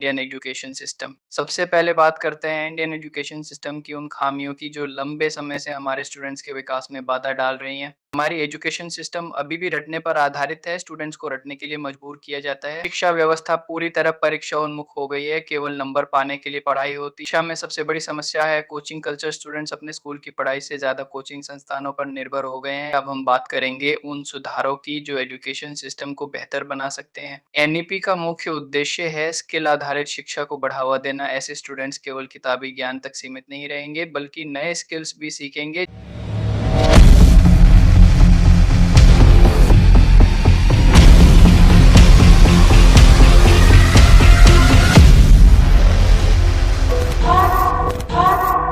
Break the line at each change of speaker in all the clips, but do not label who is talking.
Indian education system. सबसे पहले बात करते हैं इंडियन एजुकेशन सिस्टम की उन खामियों की जो लंबे समय से हमारे स्टूडेंट्स के विकास में बाधा डाल रही हैं। हमारी एजुकेशन सिस्टम अभी भी रटने पर आधारित है, स्टूडेंट्स को रटने के लिए मजबूर किया जाता है। शिक्षा व्यवस्था पूरी तरह परीक्षा उन्मुख हो गई है, केवल नंबर पाने के लिए पढ़ाई होती है। शिक्षा में सबसे बड़ी समस्या है कोचिंग कल्चर। स्टूडेंट्स अपने स्कूल की पढ़ाई से ज़्यादा कोचिंग संस्थानों पर निर्भर हो गए हैं। अब हम बात करेंगे उन सुधारों की जो एजुकेशन सिस्टम को बेहतर बना सकते हैं। एनईपी का मुख्य उद्देश्य है स्किल आधारित शिक्षा को बढ़ावा देना। ऐसे स्टूडेंट्स केवल किताबी ज्ञान तक सीमित नहीं रहेंगे, बल्कि नए स्किल्स भी सीखेंगे।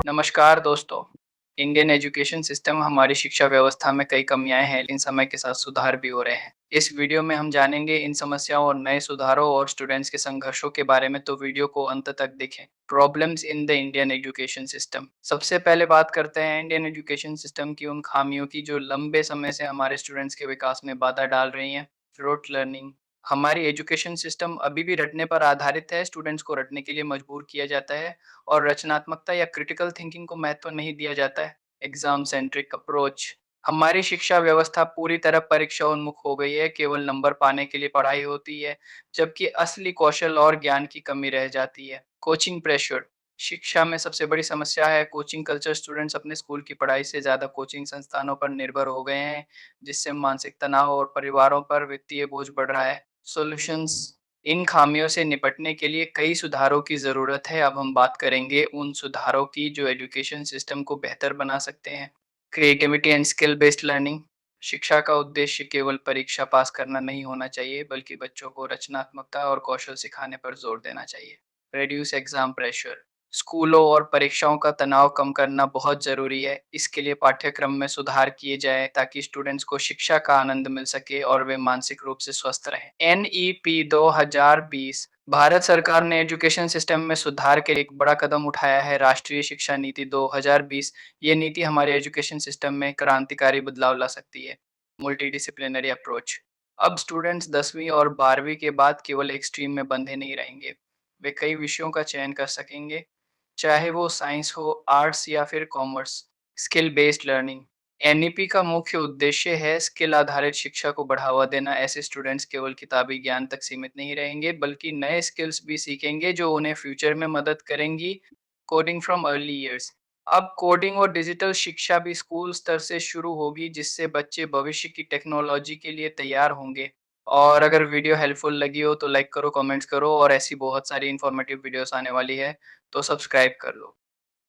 नमस्कार दोस्तों, इंडियन एजुकेशन सिस्टम हमारी शिक्षा व्यवस्था में कई कमियां हैं, लेकिन समय के साथ सुधार भी हो रहे हैं। इस वीडियो में हम जानेंगे इन समस्याओं और नए सुधारों और स्टूडेंट्स के संघर्षों के बारे में, तो वीडियो को अंत तक देखें। Problems in the Indian education system. सबसे पहले बात करते हैं इंडियन एजुकेशन सिस्टम की उन खामियों की जो लंबे समय से हमारे स्टूडेंट्स के विकास में बाधा डाल रही हैं। Rote learning. हमारी एजुकेशन सिस्टम अभी भी रटने पर आधारित है, स्टूडेंट्स को रटने के लिए मजबूर किया जाता है और रचनात्मकता या क्रिटिकल थिंकिंग को महत्व नहीं दिया जाता है। Exam centric approach. हमारी शिक्षा व्यवस्था पूरी तरह परीक्षा उन्मुख हो गई है, केवल नंबर पाने के लिए पढ़ाई होती है, जबकि असली कौशल और ज्ञान की कमी रह जाती है। Coaching pressure. शिक्षा में सबसे बड़ी समस्या है कोचिंग कल्चर। स्टूडेंट्स अपने स्कूल की पढ़ाई से ज़्यादा कोचिंग संस्थानों पर निर्भर हो गए हैं, जिससे मानसिक तनाव और परिवारों पर वित्तीय बोझ बढ़ रहा है। सॉल्यूशंस। इन खामियों से निपटने के लिए कई सुधारों की ज़रूरत है। अब हम बात करेंगे उन सुधारों की जो एजुकेशन सिस्टम को बेहतर बना सकते हैं। Creativity and skill based learning. शिक्षा का उद्देश्य केवल परीक्षा पास करना नहीं होना चाहिए, बल्कि बच्चों को रचनात्मकता और कौशल सिखाने पर जोर देना चाहिए। Reduce exam pressure. स्कूलों और परीक्षाओं का तनाव कम करना बहुत ज़रूरी है। इसके लिए पाठ्यक्रम में सुधार किए जाए ताकि स्टूडेंट्स को शिक्षा का आनंद मिल सके और वे मानसिक रूप से स्वस्थ रहें। एनईपी 2020। भारत सरकार ने एजुकेशन सिस्टम में सुधार के लिए एक बड़ा कदम उठाया है, राष्ट्रीय शिक्षा नीति 2020। ये नीति हमारे एजुकेशन सिस्टम में क्रांतिकारी बदलाव ला सकती है। Multidisciplinary approach. अब स्टूडेंट्स 10वीं और 12वीं के बाद केवल एक स्ट्रीम में बंधे नहीं रहेंगे, वे कई विषयों का चयन कर सकेंगे, चाहे वो साइंस हो, आर्ट्स या फिर commerce. Skill based learning. NEP का मुख्य उद्देश्य है स्किल आधारित शिक्षा को बढ़ावा देना। ऐसे स्टूडेंट्स केवल किताबी ज्ञान तक सीमित नहीं रहेंगे, बल्कि नए स्किल्स भी सीखेंगे जो उन्हें फ्यूचर में मदद करेंगी। Coding from early years. अब कोडिंग और डिजिटल शिक्षा भी स्कूल स्तर से शुरू होगी, जिससे बच्चे भविष्य की टेक्नोलॉजी के लिए तैयार होंगे। और अगर वीडियो हेल्पफुल लगी हो तो लाइक करो, कमेंट्स करो, और ऐसी बहुत सारी इन्फॉर्मेटिव वीडियोस आने वाली है, तो सब्सक्राइब कर लो।